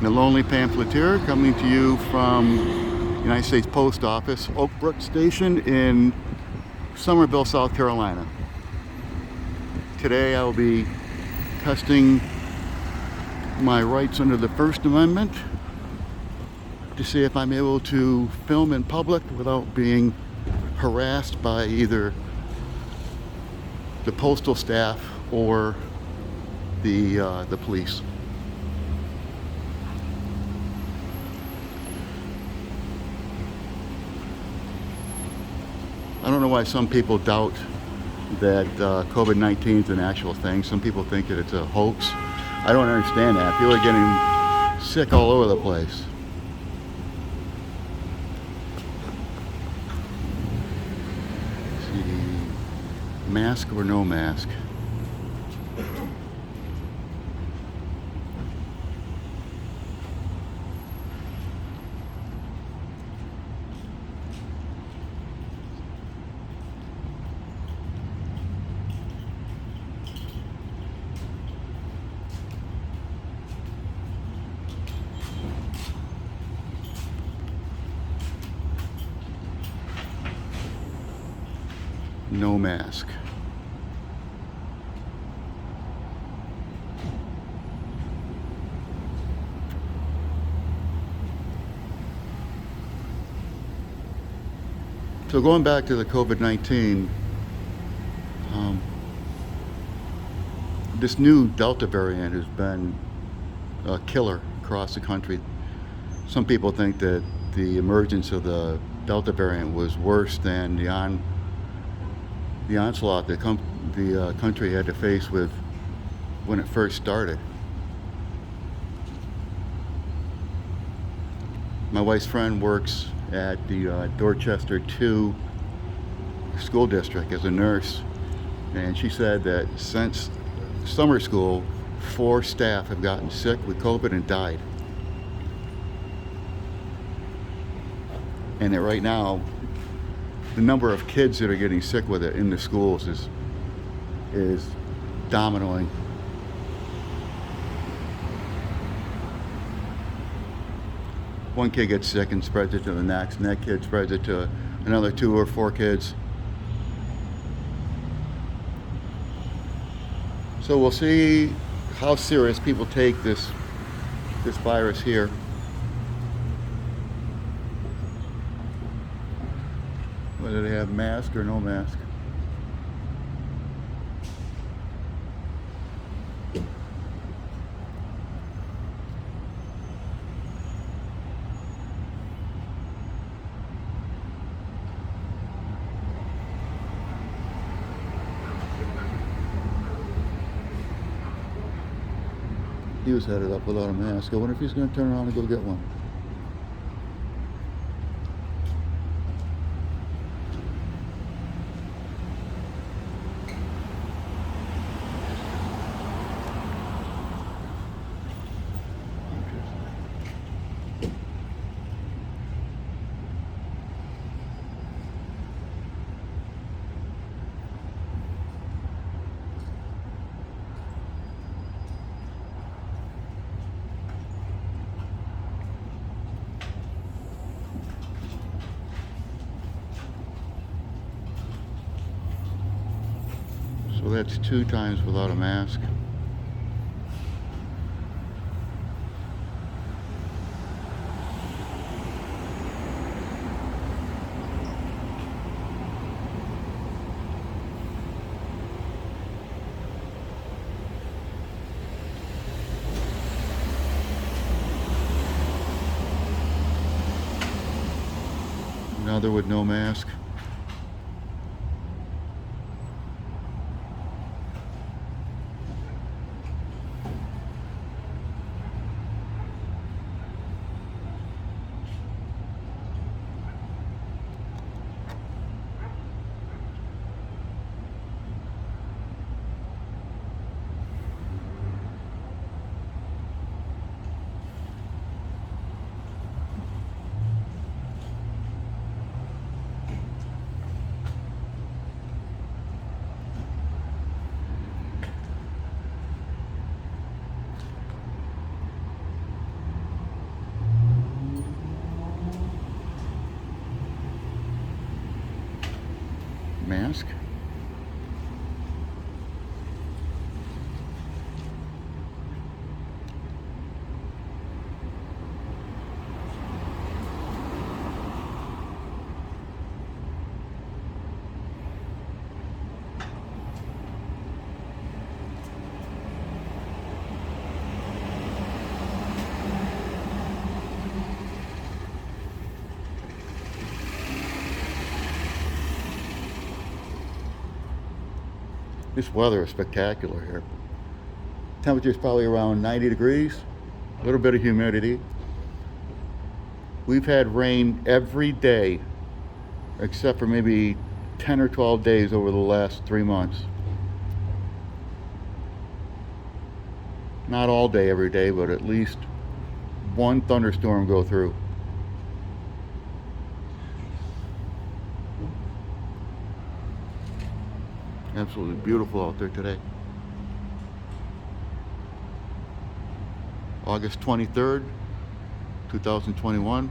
The Lonely Pamphleteer, coming to you from United States Post Office, Oak Brook Station in Summerville, South Carolina. Today I will be testing my rights under the First Amendment to see if I'm able to film in public without being harassed by either the postal staff or the police. I don't know why some people doubt that COVID-19 is an actual thing. Some people think that it's a hoax. I don't understand that. People are getting sick all over the place. Let's see, mask or no mask? No mask. So going back to the COVID-19, this new Delta variant has been a killer across the country. Some people think that the emergence of the Delta variant was worse than the onslaught the country had to face with when it first started. My wife's friend works at the Dorchester 2 school district as a nurse, and she said that since summer school, 4 staff have gotten sick with COVID and died. And that right now, the number of kids that are getting sick with it in the schools is dominoing. One kid gets sick and spreads it to the next, and that kid spreads it to another 2 or 4 kids. So we'll see how serious people take this virus here. Whether they have mask or no mask. He was headed up without a mask. I wonder if he's going to turn around and go get one. So that's 2 times without a mask. Another with no mask. mask. This weather is spectacular here. Temperature is probably around 90 degrees, a little bit of humidity. We've had rain every day, except for maybe 10 or 12 days over the last 3 months. Not all day, every day, but at least one thunderstorm go through. Absolutely beautiful out there today. August 23rd, 2021.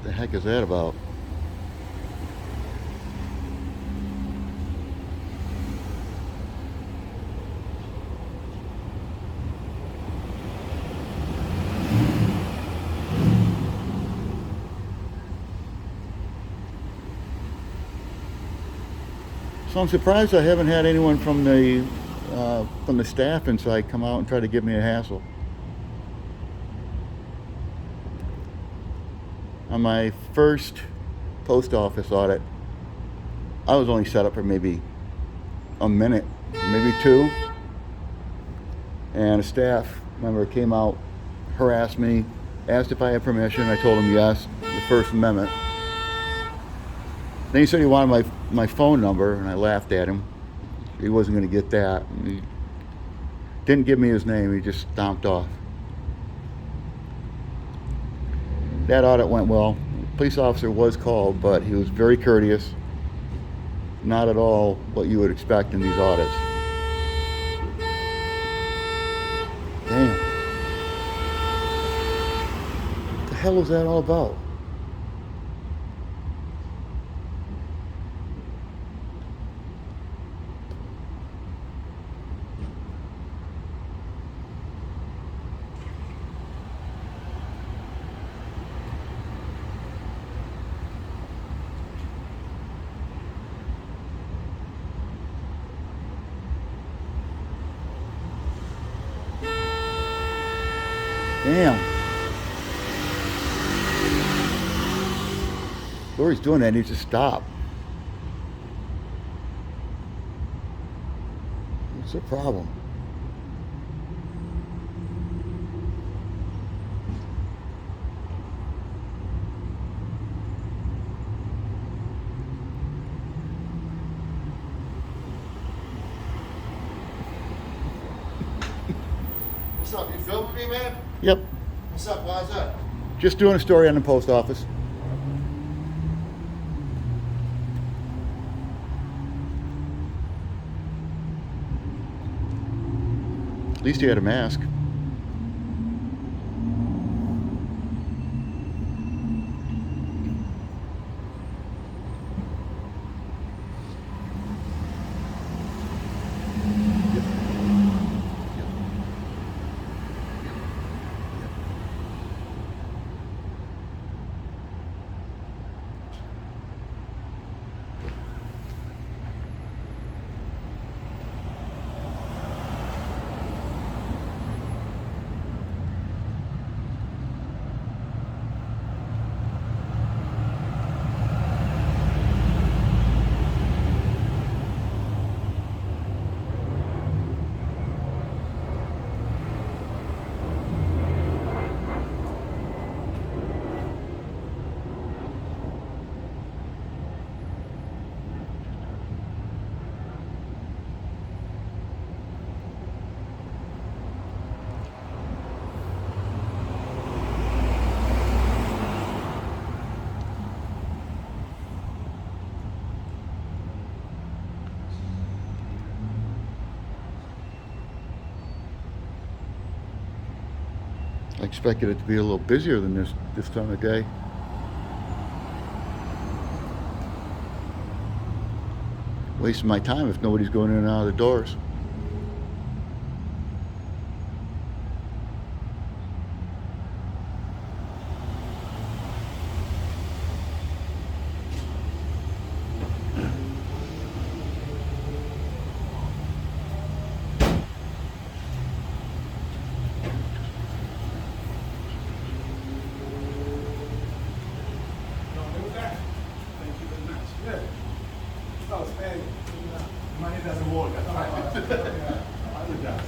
The heck is that about? So I'm surprised I haven't had anyone from the staff inside come out and try to give me a hassle. On my first post office audit, I was only set up for maybe a minute, maybe two, and a staff member came out, harassed me, asked if I had permission. I told him yes, the First Amendment. Then he said he wanted my phone number, and I laughed at him. He wasn't going to get that. He didn't give me his name, he just stomped off. That audit went well. The police officer was called, but he was very courteous. Not at all what you would expect in these audits. Damn. What the hell was that all about? Damn. Whoever he's doing that needs to stop. What's the problem? What's up? You filming me, man? Yep. What's up? Why is that? Just doing a story on the post office. At least he had a mask. I expected it to be a little busier than this time of day. Wasting my time if nobody's going in and out of the doors. Money doesn't work. That's right. Other does.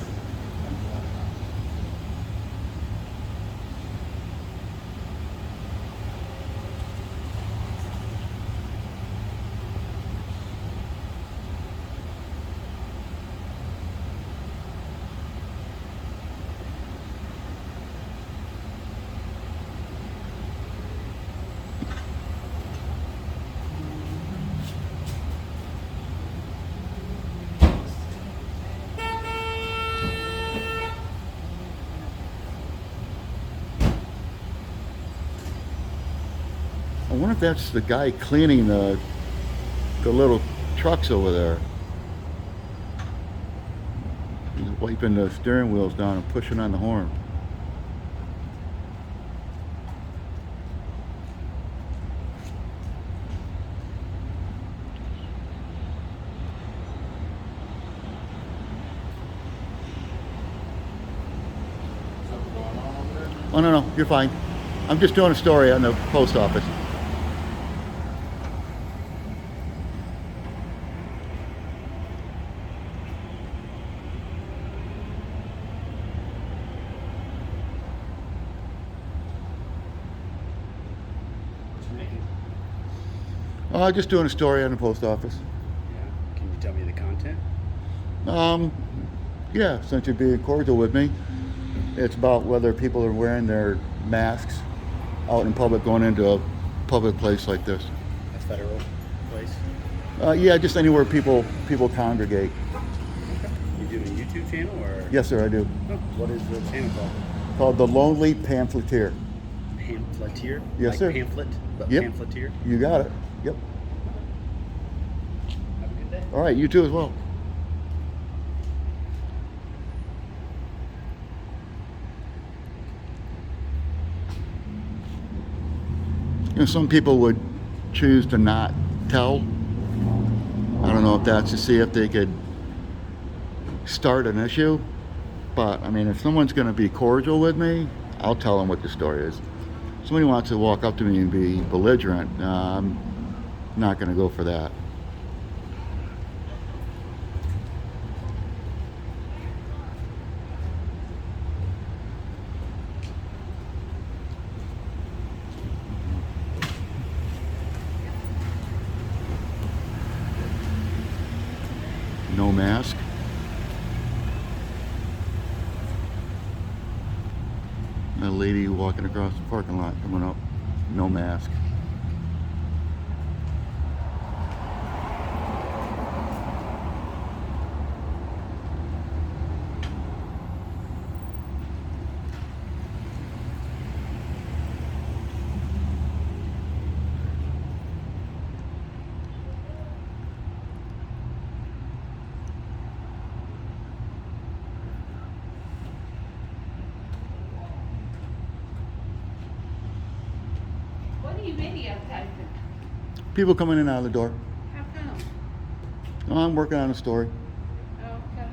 I wonder if that's the guy cleaning the little trucks over there. He's wiping the steering wheels down and pushing on the horn. Something going on over there? Oh, no, you're fine. I'm just doing a story on the post office. What you making? Just doing a story on the post office. Yeah. Can you tell me the content? Yeah, since you're being cordial with me, it's about whether people are wearing their masks out in public going into a public place like this. A federal place? Yeah, just anywhere people congregate. You doing a YouTube channel or? Yes, sir, I do. Oh, what is the channel called? Called The Lonely Pamphleteer. Pamphleteer? Yes, like sir. Pamphlet, but Yep. pamphleteer? You got it. Yep. Have a good day. All right, you too as well. Some people would choose to not tell. I don't know if that's to see if they could start an issue, but I mean, if someone's going to be cordial with me, I'll tell them what the story is. If somebody wants to walk up to me and be belligerent, I'm not going to go for that. No mask. A lady walking across the parking lot coming up. No mask. What are you videotaping? People coming in and out of the door. How come? Oh, I'm working on a story. Oh, okay.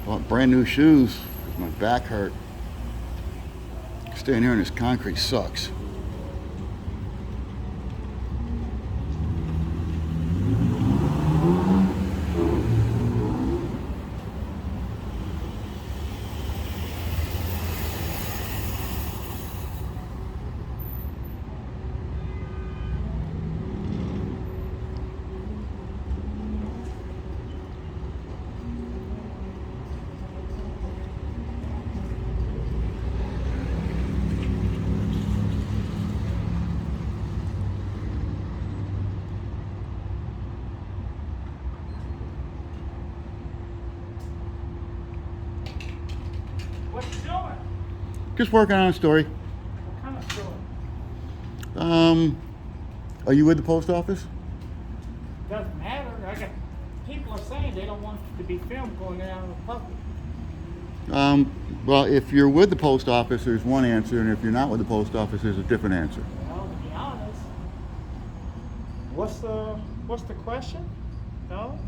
Bought brand new shoes. My back hurt. Staying here in this concrete sucks. What you doing? Just working on a story. What kind of story? Are you with the post office? Doesn't matter. People are saying they don't want it to be filmed going out in the public. Well, if you're with the post office, there's one answer, and if you're not with the post office, there's a different answer. Well, to be honest, what's the question? No,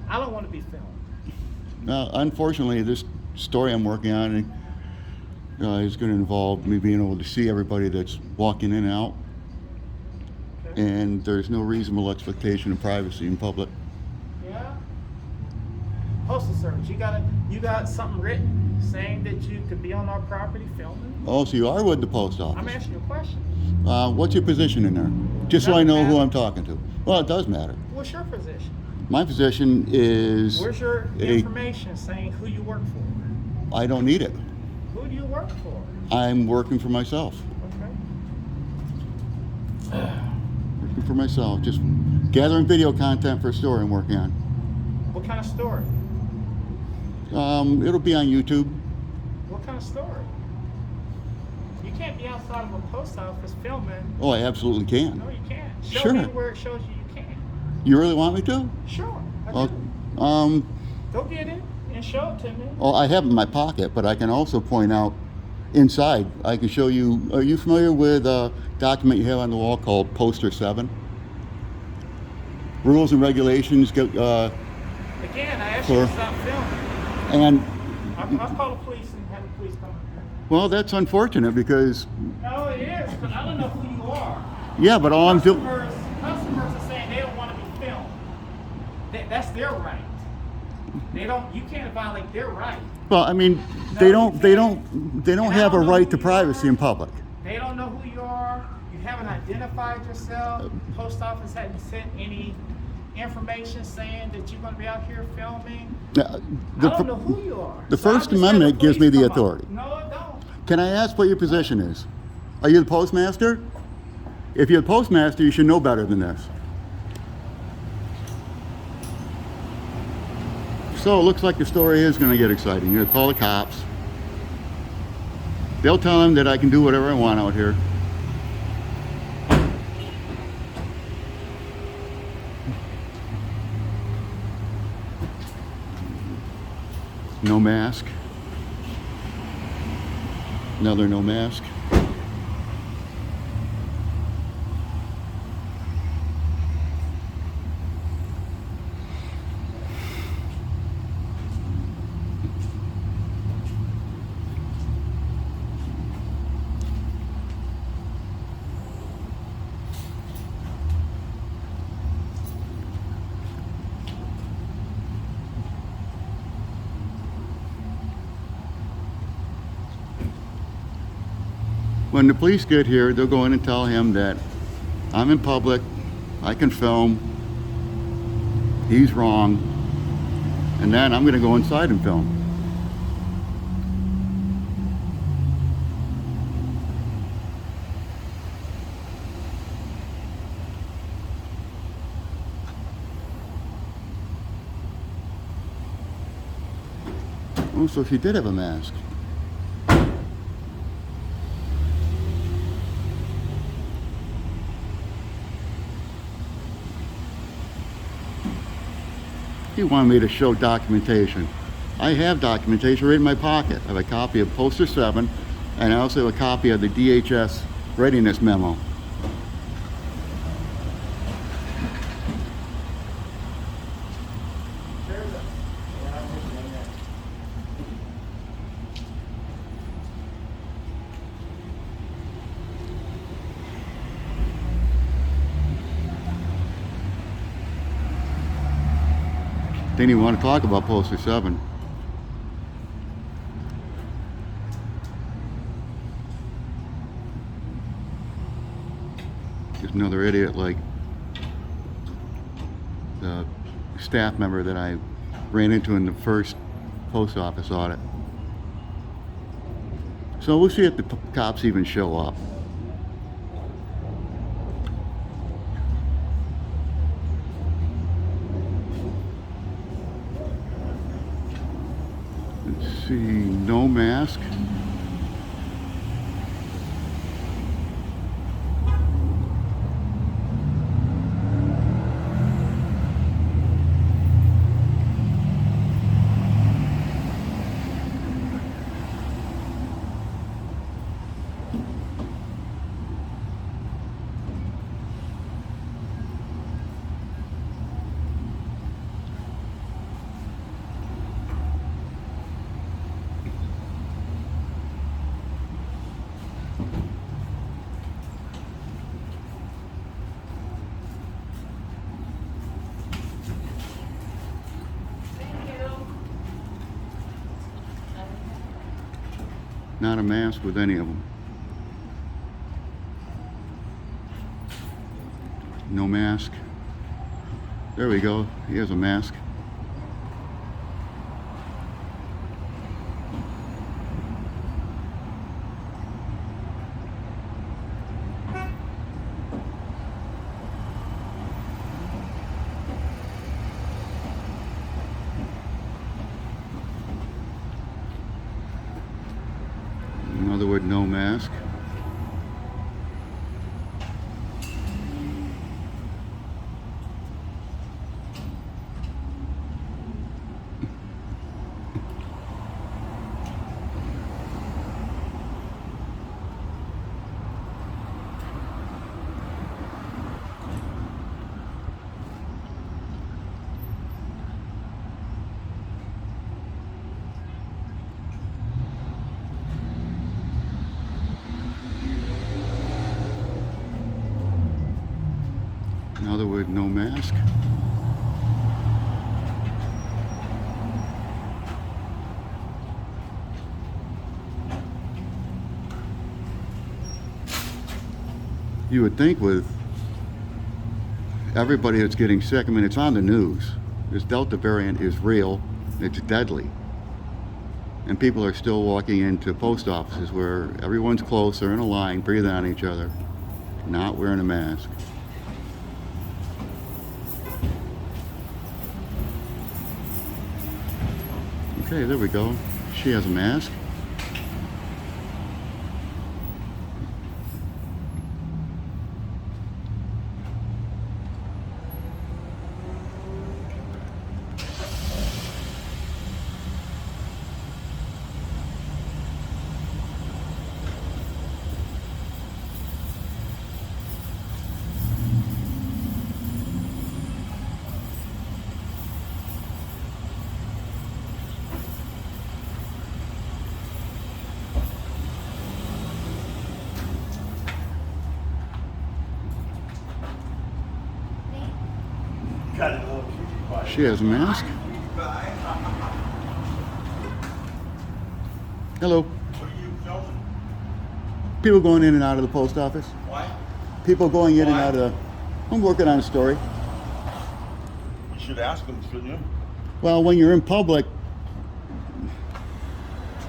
I don't want to be filmed. Unfortunately, this story I'm working on is going to involve me being able to see everybody that's walking in and out, Okay. and there's no reasonable expectation of privacy in public. Yeah. Postal Service, you got something written saying that you could be on our property filming? Oh, so you are with the post office? I'm asking you a question. What's your position in there? Just so I Doesn't know who matter. I'm talking to. Well, it does matter. What's your position? My position is Where's your information saying who you work for? I don't need it. Who do you work for? I'm working for myself. Okay. Working for myself. Just gathering video content for a story I'm working on. What kind of story? It'll be on YouTube. What kind of story? You can't be outside of a post office filming. Oh, I absolutely can. No, you can't. Show Sure. me where it shows you can. You really want me to? Sure. I Well, do. Go get it and show it to me. well, I have it in my pocket, but I can also point out inside. I can show you. Are you familiar with a document you have on the wall called Poster 7? Rules and regulations. Again, I asked you to Sure. stop filming. And, I'll call the police and have the police come. well, that's unfortunate because, No, it is, because I don't know who you are. yeah, but all I'm doing. Customers are saying they don't want to be filmed. That's their right. You can't violate their right. Well, I mean, they don't have a right to privacy in public. They don't know who you are. You haven't identified yourself. Post office hadn't sent any information saying that you're going to be out here filming. I don't know who you are. The So I First just had Amendment the gives me police the come up. authority. No, it don't. Can I ask what your position is? Are you the postmaster? If you're the postmaster, you should know better than this. So it looks like the story is going to get exciting. You're going to call the cops. They'll tell them that I can do whatever I want out here. No mask. Another no mask. When the police get here, they'll go in and tell him that I'm in public, I can film, he's wrong, and then I'm going to go inside and film. Oh, so she did have a mask. He wanted me to show documentation. I have documentation right in my pocket. I have a copy of Poster 7, and I also have a copy of the DHS readiness memo. They didn't want to talk about Poster 7. There's another idiot like the staff member that I ran into in the first post office audit. So we'll see if the cops even show up. Let's see, no mask. Not a mask with any of them. No mask. There we go. Here's a mask. Another word, no mask. Another word, no mask. You would think with everybody that's getting sick, I mean, it's on the news. This Delta variant is real, it's deadly. And people are still walking into post offices where everyone's close, they're in a line, breathing on each other, not wearing a mask. Okay, there we go. She has a mask. She has a mask. Hello. What are you filming? People going in and out of the post office. What? People going in and Why? out of the... I'm working on a story. You should ask them, shouldn't you? Well, when you're in public,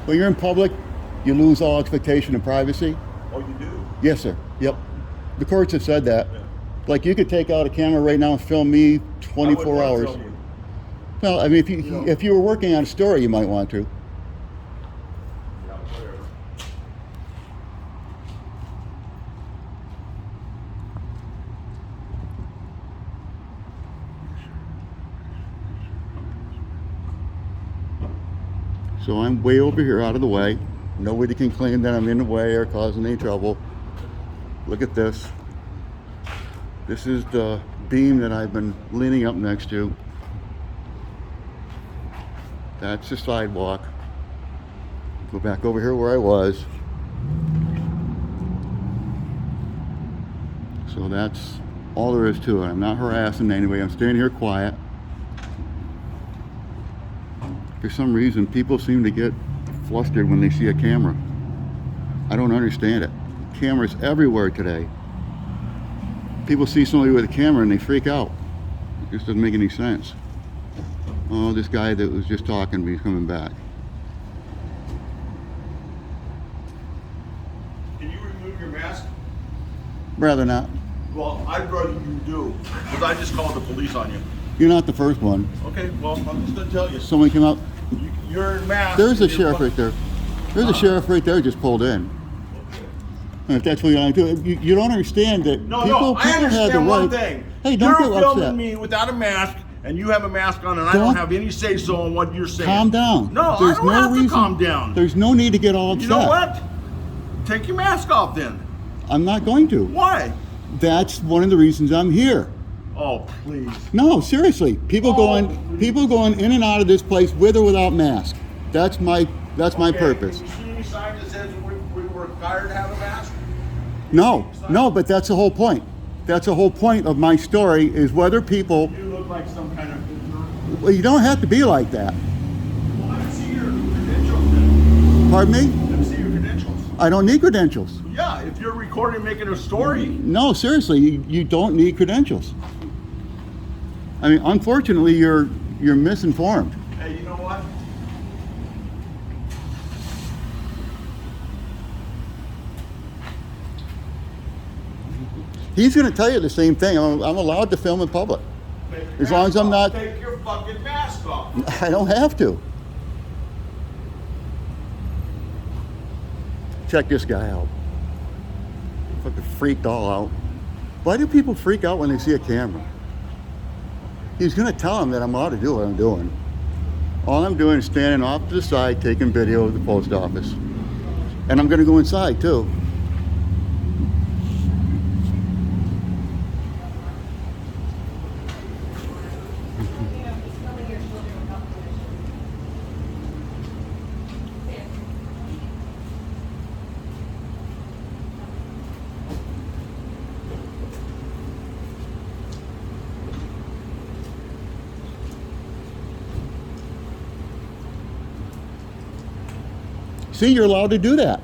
you lose all expectation of privacy. Oh, you do? Yes, sir. Yep. The courts have said that. Yeah. Like, you could take out a camera right now and film me I 24 wouldn't hours. film you. Well, I mean, if know. if you were working on a story, you might want to. Yeah, whatever. So I'm way over here out of the way. Nobody can claim that I'm in the way or causing any trouble. Look at this. This is the beam that I've been leaning up next to. That's the sidewalk. Go back over here where I was. So that's all there is to it. I'm not harassing anybody. I'm staying here quiet. For some reason, people seem to get flustered when they see a camera. I don't understand it. Cameras everywhere today. People see somebody with a camera and they freak out. It just doesn't make any sense. Oh, this guy that was just talking, he's coming back. Can you remove your mask? Rather not. Well, I'd rather you do, because I just called the police on you. You're not the first one. Okay, well, I'm just gonna tell you. Someone came up. You're in mask. There's a and you're sheriff right there. There's a sheriff right there just pulled in. Okay. And if that's what you want to do, you don't understand that No, people I have the understand one right. thing. Hey, don't You're get filming upset. me without a mask, and you have a mask on, and I Don't- don't have any say so on what you're saying. Calm down. No, There's I don't no have reason, to calm down. There's no need to get all upset. You know what? Take your mask off then. I'm not going to. Why? That's one of the reasons I'm here. Oh, please. No, seriously. People going in and out of this place with or without mask. That's my Okay, purpose. Can you see any sign that says we were required to have a mask? No, but that's the whole point. That's the whole point of my story is whether people. You look like some kind of visitor. Well, you don't have to be like that. Well, let me see your credentials then. Pardon me? Let me see your credentials. I don't need credentials. Yeah, if you're recording making a story. No, seriously, you don't need credentials. I mean, unfortunately, you're misinformed. Hey, you know what? He's going to tell you the same thing. I'm allowed to film in public. Take your As long as I'm mask off. not- Take your fucking mask off. I don't have to. Check this guy out. Fucking freaked all out. Why do people freak out when they see a camera? He's going to tell them that I'm allowed to do what I'm doing. All I'm doing is standing off to the side taking video of the post office. And I'm going to go inside too. See, you're allowed to do that.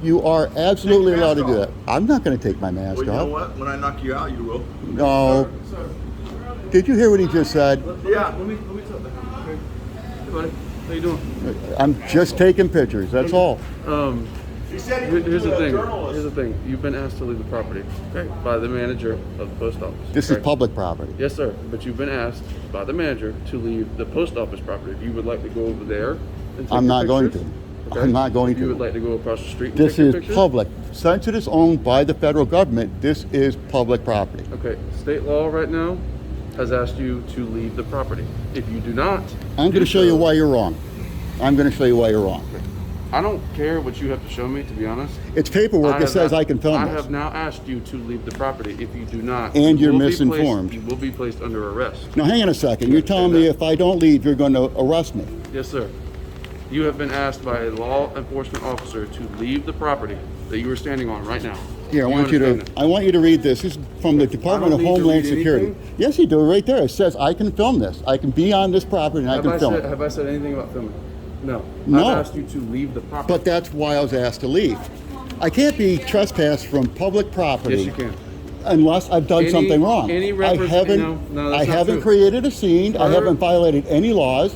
You are absolutely Take your allowed to mask do off. that. I'm not going to take my mask Well, you know off. what? When I knock you out, you will. No. Did you hear what he just said? Yeah. Let me talk to him. Okay. Hey, buddy. How you doing? I'm just taking pictures, that's all. He said he was Here's the a thing. journalist. Here's the thing. You've been asked to leave the property, okay, by the manager of the post office. This is correct? public property. Yes, sir. But you've been asked by the manager to leave the post office property. If you would like to go over there and take I'm your not going pictures, to. okay? I'm not going If you to. would like to go across the street and This take your is pictures, public. Since it is owned by the federal government, this is public property. okay, state law right now has asked you to leave the property. If you do not, I'm going to show you why you're wrong. I'm going to show you why you're wrong. I don't care what you have to show me, to be honest. It's paperwork that says I can film I this. have now asked you to leave the property. If you do not, And you you're will be misinformed. you will be placed under arrest. Now hang on a second. You're telling me if I don't leave, you're going to arrest me. Yes, sir. You have been asked by a law enforcement officer to leave the property that you are standing on right now. Here, I Do want you to. understand that? I want you to read this. This is from the Department of need to Homeland read Security. anything? Yes, you do. Right there. It says I can film this. I can be on this property and I can film it. Have I said anything about filming? No. No. I've asked you to leave the property. But that's why I was asked to leave. I can't be trespassed from public property yes, you can. unless I've done something wrong. any I reference- haven't. no, that's I not haven't true. created a scene. I Sir? haven't violated any laws.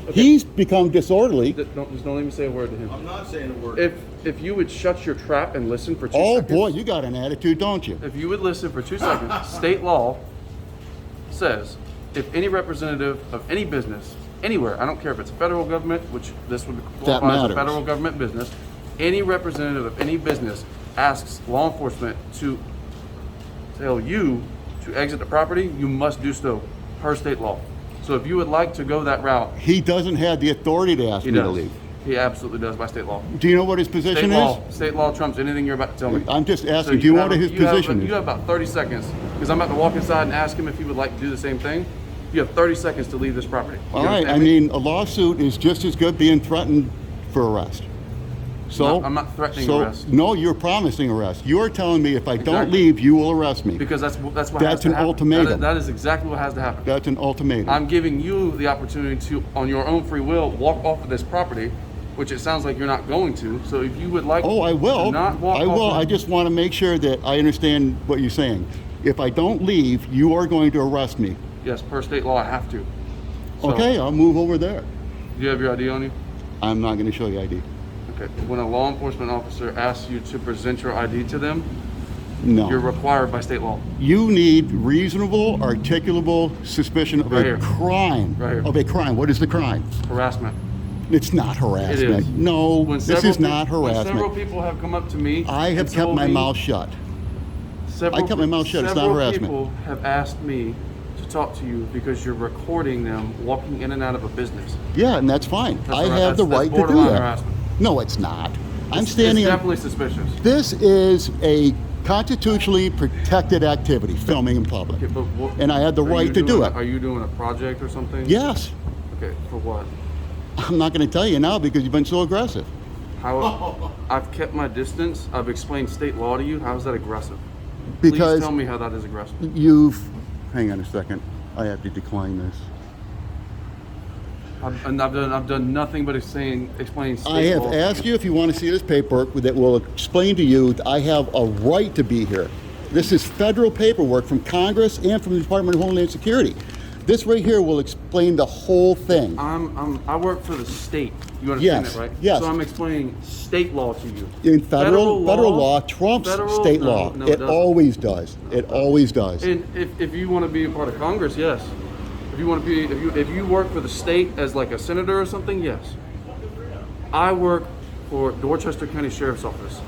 Okay. He's become disorderly. Just don't even say a word to him. I'm not saying a word. If you would shut your trap and listen for 2 Oh seconds. boy, you got an attitude, don't you? If you would listen for 2 seconds, state law says if any representative of any business, anywhere, I don't care if it's a federal government, which this would qualify as a matters. federal government business, any representative of any business asks law enforcement to tell you to exit the property, you must do so per state law. So if you would like to go that route, He doesn't have the authority to ask he me to does. leave. He absolutely does by state law. Do you know what his State position law, is? state law trumps anything you're about to tell me. I'm just So asking. Do you know what his you have- position You is? have about 30 seconds, because I'm about to walk inside and ask him if he would like to do the same thing. You have 30 seconds to leave this property. You All right. understand I me? mean, a lawsuit is just as good being threatened for arrest. So I'm not threatening so, arrest. No, you're promising arrest. You're telling me if I don't Exactly. leave, you will arrest me. Because that's what has That's to an happen. ultimatum. That is exactly what has to happen. That's an ultimatum. I'm giving you the opportunity to, on your own free will, walk off of this property, which it sounds like you're not going to. So if you would like Oh, I will. to not walk I will. off I just want to make sure that I understand what you're saying. If I don't leave, you are going to arrest me. yes, per state law, I have to. So, Okay, I'll move over there. Do you have your ID on you? I'm not going to show you ID. Okay. When a law enforcement officer asks you to present your ID to them, No. you're required by state law. You need reasonable, articulable suspicion of Right a here. crime. Right here. Of a crime. What is the crime? Harassment. It's not harassment. It is. No, When this several is not peop- when harassment. several people have come up to me. I have and kept told my me- mouth shut. Several, I kept my mouth shut. It's not harassment. Several people have asked me to talk to you because you're recording them walking in and out of a business. Yeah, and that's fine. That's I har- have the that's right to do borderline that. harassment. No, it's not. I'm It's standing. definitely suspicious. This is a constitutionally protected activity, filming in public. Okay, but what, And I had the are you right to do doing- it. Are you doing a project or something? Yes. Okay, for what? I'm not going to tell you now because you've been so aggressive. How? I've kept my distance. I've explained state law to you. How is that aggressive? Because Please tell me how that is aggressive. you've. Hang on a second. I have to decline this. I've done nothing but explain state I have law. asked you if you want to see this paperwork that will explain to you that I have a right to be here. This is federal paperwork from Congress and from the Department of Homeland Security. This right here will explain the whole thing. I work for the state. You understand Yes, that, right? yes. So I'm explaining state law to you. In federal law trumps federal- state no, law. no, it doesn't. always does. It always does. And if you want to be a part of Congress, yes. If you want to be, if you work for the state as like a senator or something, yes. I work for Dorchester County Sheriff's Office.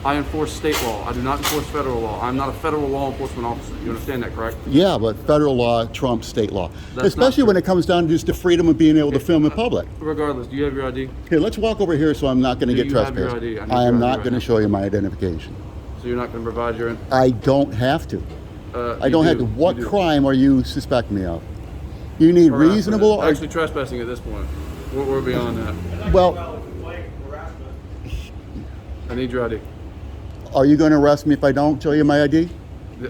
I enforce state law. I do not enforce federal law. I'm not a federal law enforcement officer. You understand that, correct? Yeah, but federal law trumps state law. That's Especially not when true. it comes down to just the freedom of being able to film in public. Regardless, do you have your ID? Here, let's walk over here so I'm not going to Do get you have your trespassed. ID? I need I your am ID not right going to now. show you my identification. So you're not going to provide your. I don't have to. I you don't have do. to. What You do. crime are you suspecting me of? You need Harassment. reasonable. Actually, trespassing at this point. We're beyond that. Well, I need your ID. are you going to arrest me if I don't show you my ID?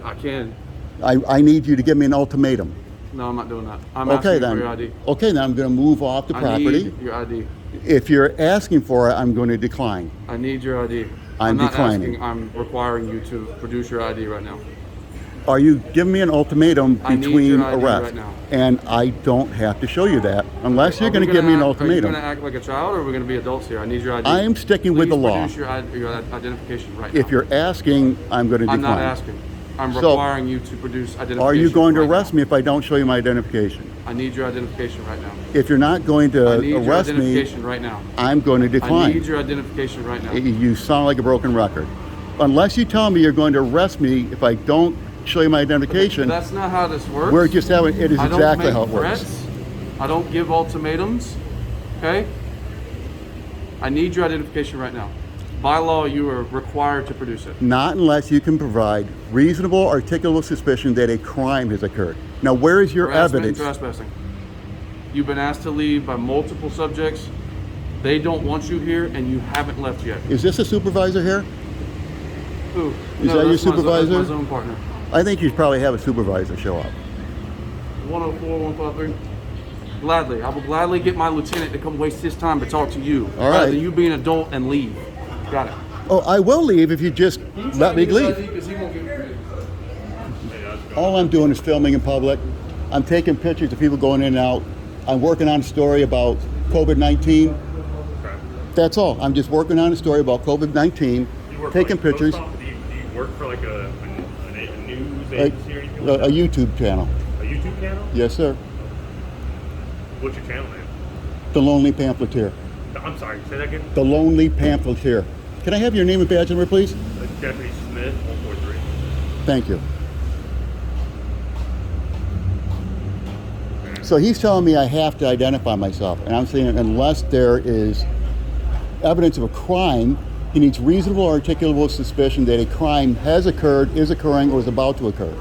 I can. I need you to give me an ultimatum. No, I'm not doing that. I'm Okay asking then. for your ID. Okay then. I'm going to move off the I property. need your ID. If you're asking for it, I'm going to decline. I need your ID. I'm not declining. asking. I'm requiring you to produce your ID right now. Are you giving me an ultimatum I need between your ID arrest? right now. And I don't have to show you that unless you're Are going we to give me an gonna act- Are you ultimatum. going to act like a child, or are we going to be adults here? I need your ID. I am sticking with Please the law. Produce your identification right now. If you're asking, I'm going to decline. I'm not asking. I'm So, requiring you to produce identification. Are you going to right arrest now. me if I don't show you my identification? I need your identification right now. If you're not going I to need your arrest me, identification right now. I'm going to I need decline. your identification right now. You sound like a broken record. Unless you tell me you're going to arrest me if I don't show you my identification, That's not how this works. we're just having, it is I don't exactly make how it works. threats. I don't give ultimatums. Okay? I need your identification right now. By law, you are required to produce it. Not unless you can provide reasonable, articulable suspicion that a crime has occurred. Now, where is your Harassment and evidence? trespassing. You've been asked to leave by multiple subjects. They don't want you here, and you haven't left yet. Is this a supervisor here? Who? Is that your that's supervisor? That's my zone partner. I think you should probably have a supervisor show up. 104, 153. Gladly. I will gladly get my lieutenant to come waste his time to talk to you. All rather right. than you being an adult and leave. Got it. Oh, I will leave if you just let me leave. Because he won't give it to me. All I'm doing is filming in public. I'm taking pictures of people going in and out. I'm working on a story about COVID-19. That's all. I'm just working on a story about COVID-19, You work taking for like pictures, post office? Do you work for like a news a, agency or anything like a that? YouTube channel. A YouTube channel? Yes, sir. What's your channel name? The Lonely Pamphleteer. I'm sorry, say that again. The Lonely Pamphleteer. Can I have your name and badge number, please? Deputy Smith, 143. Thank you. So he's telling me I have to identify myself, and I'm saying unless there is evidence of a crime, he needs reasonable, articulable suspicion that a crime has occurred, is occurring, or is about to occur.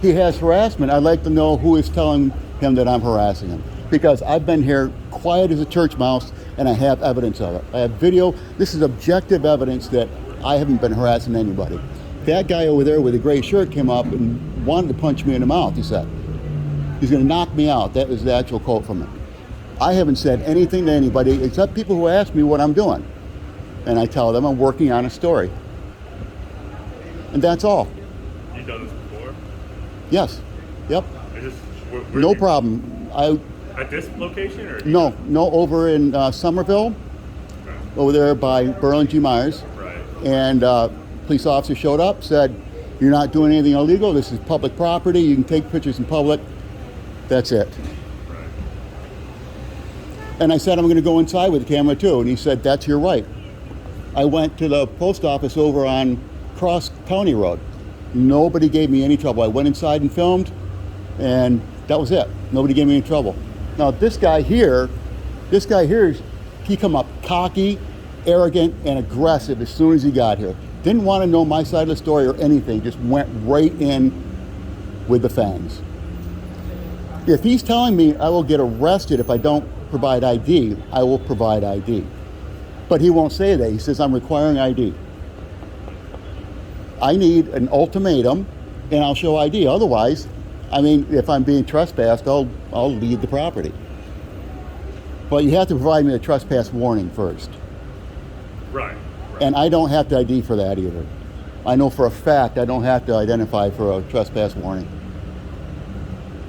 He has harassment. I'd like to know who is telling him that I'm harassing him, because I've been here quiet as a church mouse. and I have evidence of it. I have video. This is objective evidence that I haven't been harassing anybody. That guy over there with the gray shirt came up and wanted to punch me in the mouth, he said. He's going to knock me out. That was the actual quote from it. I haven't said anything to anybody except people who ask me what I'm doing. And I tell them I'm working on a story. And that's all. You've done this before? Yes. Yep. Is this, No problem. At this location or? No, over in Somerville, Okay. over there by Berlin G. Myers. Right. And police officer showed up, said, you're not doing anything illegal. This is public property. You can take pictures in public. That's it. Right. And I said, I'm going to go inside with the camera too. And he said, that's your right. I went to the post office over on Cross County Road. Nobody gave me any trouble. I went inside and filmed, and that was it. Nobody gave me any trouble. Now this guy here, he come up cocky, arrogant, and aggressive as soon as he got here. Didn't want to know my side of the story or anything. Just went right in with the fangs. If he's telling me I will get arrested if I don't provide ID, I will provide ID. But he won't say that. He says, I'm requiring ID. I need an ultimatum and I'll show ID. Otherwise, I mean, if I'm being trespassed, I'll leave the property. But you have to provide me a trespass warning first. Right. And I don't have to ID for that either. I know for a fact I don't have to identify for a trespass warning.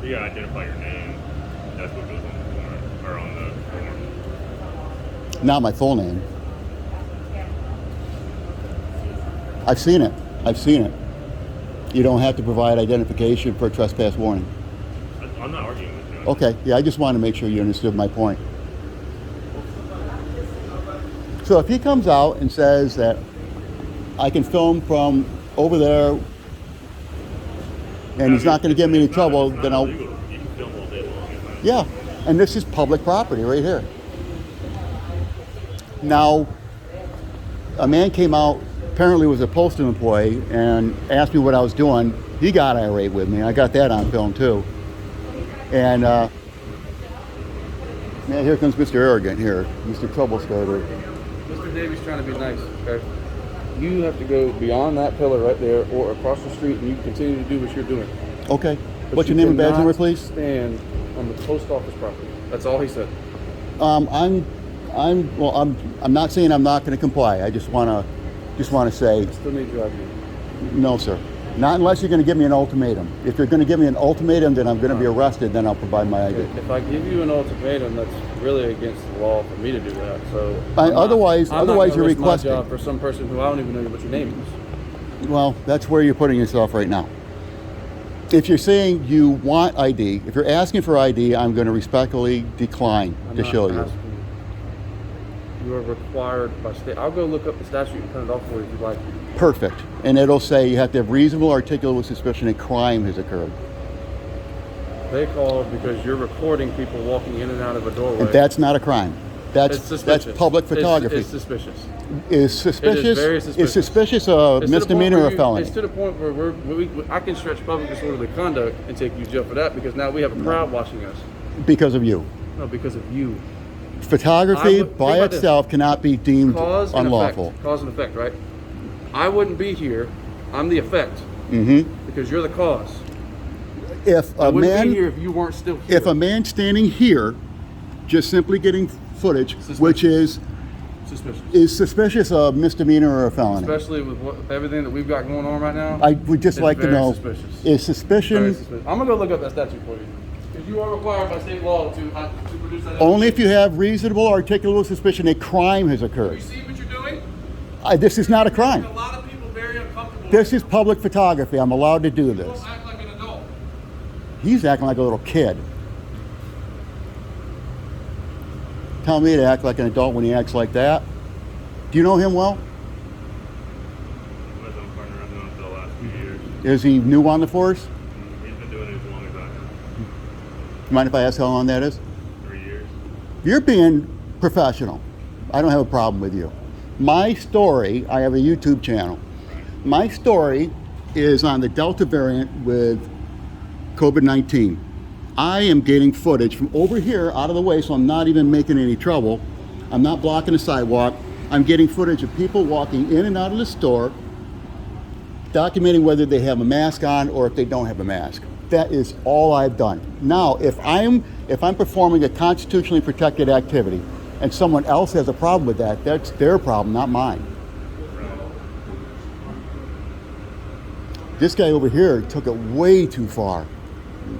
You gotta identify your name. That's what goes on the warrant, or on the form. Not my full name. I've seen it. You don't have to provide identification for a trespass warning. I'm not arguing with you. Okay, yeah, I just wanted to make sure you understood my point. So if he comes out and says that I can film from over there and he's not going to get me any trouble, then I'll... You can film all day long. Isn't it? Yeah, and this is public property right here. Now, a man came out, apparently was a postal employee, and asked me what I was doing. He got irate with me. I got that on film too. And man, here comes Mr. Arrogant here, Mr. Trouble Starter. Mr. Davies trying to be nice, okay? You have to go beyond that pillar right there or across the street and you continue to do what you're doing. Okay. But What's you your name and badge cannot number, please? Stand on the post office property. That's all he said. I'm not saying I'm not going to comply. I just want to say, Still need your ID. no, sir. Not unless you're going to give me an ultimatum. If you're going to give me an ultimatum, then I'm going to be arrested. Then I'll provide my ID. If I give you an ultimatum, that's really against the law for me to do that. So Otherwise I'm not you're gonna risk requesting. my job for some person who I don't even know what your name is. Well, that's where you're putting yourself right now. If you're saying you want ID, if you're asking for ID, I'm going to respectfully decline I'm to not show you. asking. You are required by state. I'll go look up the statute and print it off for you if you'd like. Perfect. And it'll say you have to have reasonable articulable suspicion a crime has occurred. They called because you're recording people walking in and out of a doorway. And that's not a crime. It's That's suspicious. public photography. It's suspicious. Is suspicious? It is very suspicious. Is suspicious a It's to the point misdemeanor where or a felony? It's to the point where I can stretch public disorderly conduct and take you to jail for that because now we have a crowd watching us. Because of you. No, because of you. Photography think by about this. itself cannot be deemed Cause and unlawful. effect. Cause and effect, right? I wouldn't be here. I'm the effect. Mm-hmm. Because you're the cause. If I a wouldn't man, be here if you weren't still here. if a man standing here, just simply getting footage, Suspicious. which is Suspicious. suspicious a misdemeanor or a felony. Especially with everything that we've got going on right now. I would just It's like to very know, suspicious. is Very suspicion suspicious. I'm gonna go look up that statute for you. Because you are required by state law to produce that. only if you have reasonable articulable suspicion a crime has You occurred. see what you're doing? This is not a crime. A lot of people very uncomfortable. This is public photography. I'm allowed to do this. Don't act like an adult. He's acting like a little kid. Tell me to act like an adult when he acts like that. Do you know him well? My zone partner, I've known him for the last few years. Is he new on the force? He's been doing it as long as I have. You mind if I ask how long that is? 3 years. You're being professional. I don't have a problem with you. My story, I have a YouTube channel. My story is on the Delta variant with COVID-19. I am getting footage from over here out of the way, so I'm not even making any trouble, I'm not blocking the sidewalk. I'm getting footage of people walking in and out of the store, documenting whether they have a mask on or if they don't have a mask. That is all I've done. Now, if I'm performing a constitutionally protected activity and someone else has a problem with that, that's their problem, not mine. This guy over here took it way too far.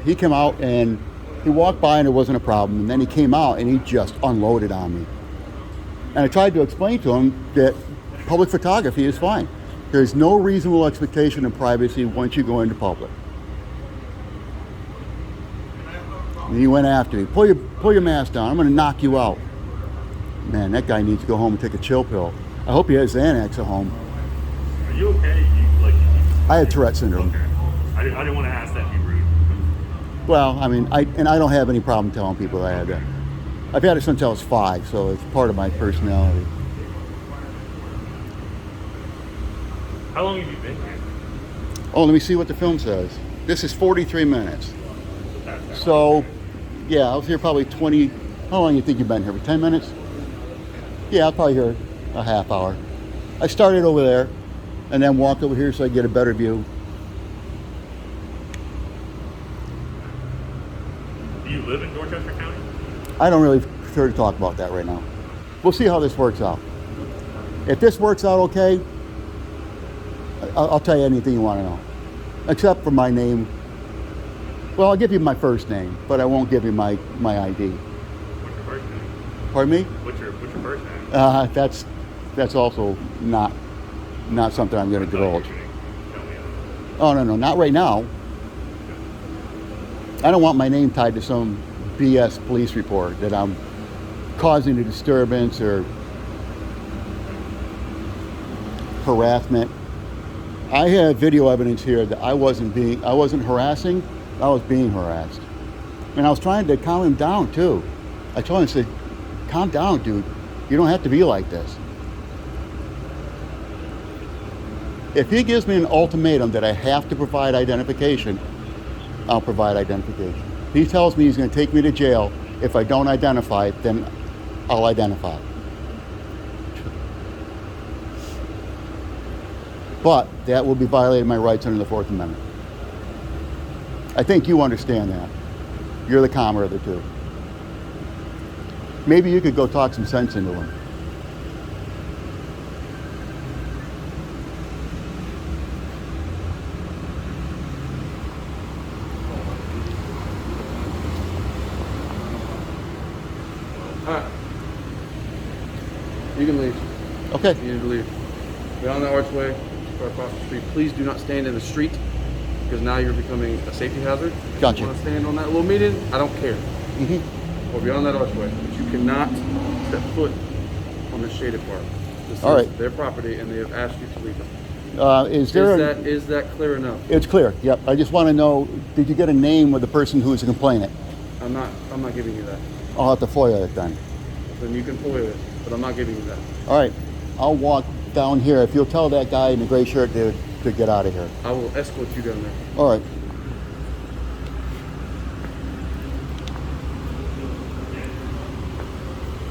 He came out and he walked by and it wasn't a problem, and then he came out and he just unloaded on me. And I tried to explain to him that public photography is fine. There's no reasonable expectation of privacy once you go into public. And he went after me. Pull your mask down. I'm going to knock you out. Man, that guy needs to go home and take a chill pill. I hope he has Xanax at home. Are you okay? I have Tourette syndrome. Okay. I didn't want to ask that and be rude. Well, I mean, I don't have any problem telling people I had that. I've had it since I was 5, so it's part of my personality. How long have you been here? Oh, let me see what the film says. This is 43 minutes. So, yeah, I was here probably 20. How long do you think you've been here? For 10 minutes? Yeah, I'll probably here a half hour. I started over there and then walked over here so I get a better view. Do you live in Dorchester County? I don't really care to talk about that right now. We'll see how this works out. If this works out okay, I'll tell you anything you want to know, except for my name. Well, I'll give you my first name, but I won't give you my ID. What's your first name? Pardon me? What's your first name? That's also not something I'm going to divulge. Tell me that. Oh, no, not right now. I don't want my name tied to some BS police report that I'm causing a disturbance or harassment. I have video evidence here that I wasn't harassing, I was being harassed. And I was trying to calm him down too. I told him, I said, calm down, dude. You don't have to be like this. If he gives me an ultimatum that I have to provide identification, I'll provide identification. If he tells me he's going to take me to jail if I don't identify, then I'll identify. But that will be violating my rights under the Fourth Amendment. I think you understand that. You're the calmer of the two. Maybe you could go talk some sense into him. Alright. You can leave. Okay. You need to leave. Beyond the archway, or across the street. Please do not stand in the street, because now you're becoming a safety hazard. Gotcha. If you want to stand on that little median, I don't care. Mm-hmm. Or beyond that archway. But you cannot step foot on the shaded part. This All is right. their property, and they have asked you to leave them. Is that clear enough? It's clear. Yep. I just want to know, did you get a name of the person who is a complainant? I'm not giving you that. I'll have to FOIA it then. Then you can FOIA it, but I'm not giving you that. All right. I'll walk down here. If you'll tell that guy in the gray shirt to get out of here. I will escort you down there. All right.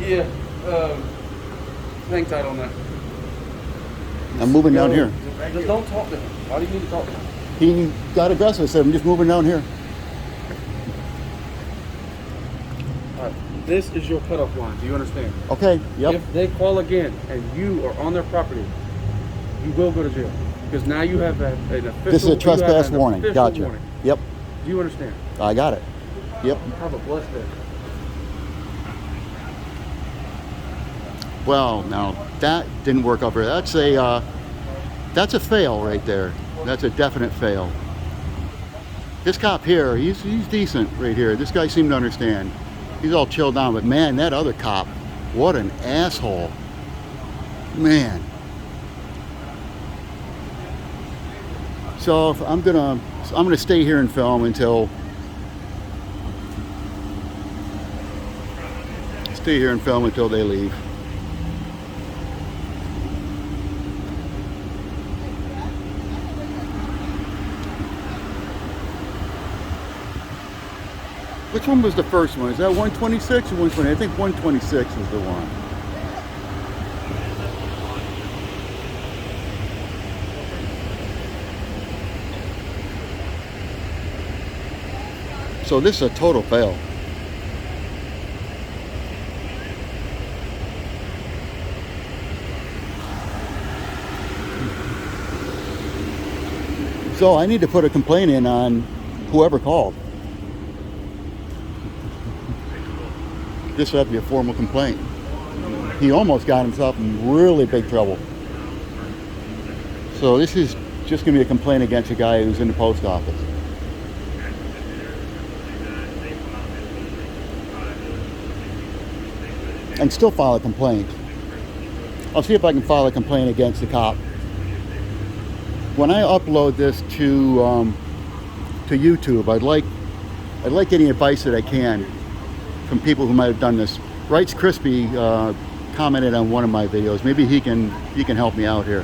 Yeah. Hang tight on that. I'm moving down here. Just don't talk to him. Why do you need to talk to him? He got aggressive. I said, I'm just moving down here. All right. This is your cutoff line. Do you understand? Okay. Yep. If they call again and you are on their property, you will go to jail. Because now you have an official... This is a trespass warning. official Gotcha. warning. Yep. Do you understand? I got it. Yep. Have a blessed day. Well, now that didn't work out very. That's a fail right there. That's a definite fail. This cop here, he's decent right here. This guy seemed to understand. He's all chilled down, but man, that other cop, what an asshole. Man. So I'm gonna stay here and film until they leave. Which one was the first one? Is that 126 or 120? I think 126 is the one. So this is a total fail. So I need to put a complaint in on whoever called. This would have to be a formal complaint. He almost got himself in really big trouble. So this is just going to be a complaint against a guy who's in the post office. And still file a complaint. I'll see if I can file a complaint against the cop. When I upload this to YouTube, I'd like any advice that I can from people who might have done this. Wrights Crispy commented on one of my videos. Maybe he can help me out here.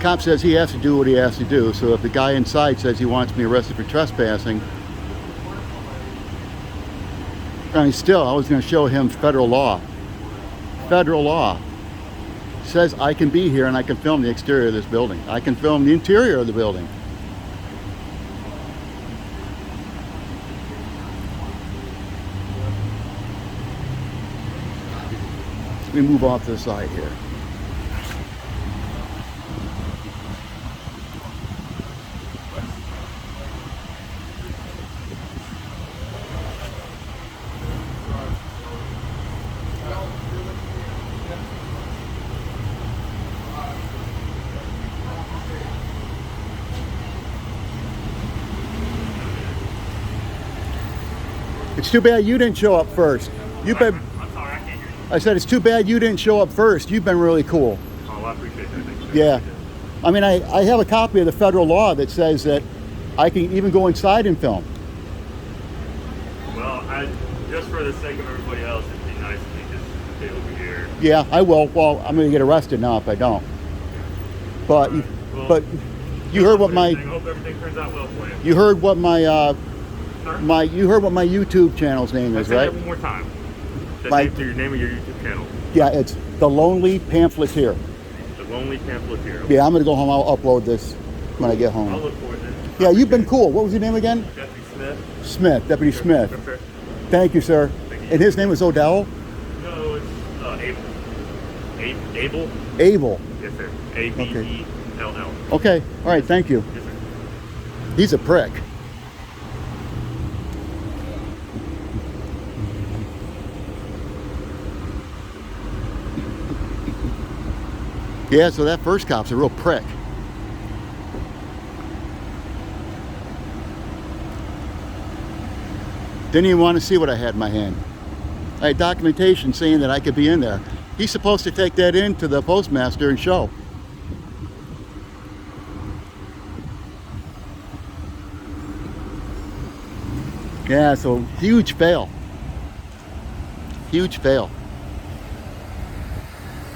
Cop says he has to do what he has to do. So if the guy inside says he wants me arrested for trespassing, I mean, still, I was going to show him federal law. Federal law says I can be here and I can film the exterior of this building. I can film the interior of the building. Let me move off to the side here. It's too bad you didn't show up first. You've been, I'm sorry, I can't hear you. I said it's too bad you didn't show up first. You've been really cool. Oh, I appreciate that. Thank you. Yeah. I mean, I have a copy of the federal law that says that I can even go inside and film. Well, just for the sake of everybody else, it'd be nice if you just stay over here. Yeah, I will. Well, I'm going to get arrested now if I don't. But, Well, but you heard what I my, hope everything turns out well for you. you heard what my, Sir? you heard what my YouTube channel's name is, Say right? that one more time. The My- name, your name of your YouTube channel. Yeah, it's The Lonely Pamphleteer. The Lonely Pamphleteer. Yeah, I'm going to go home. I'll upload this when I get I'll home. look forward to it. Yeah, you've been cool. What was your name again? Deputy Smith. Smith, Deputy Smith. Okay. Thank you, sir. Thank you. And his name was Odell? No, it's Abel. Abel? Abel. Yes, sir. A-B-E-L-L. Okay, all right, thank you. Yes, sir. He's a prick. Yeah, so that first cop's a real prick. Didn't even want to see what I had in my hand. I had documentation saying that I could be in there. He's supposed to take that in to the postmaster and show. Yeah, so huge fail. Huge fail.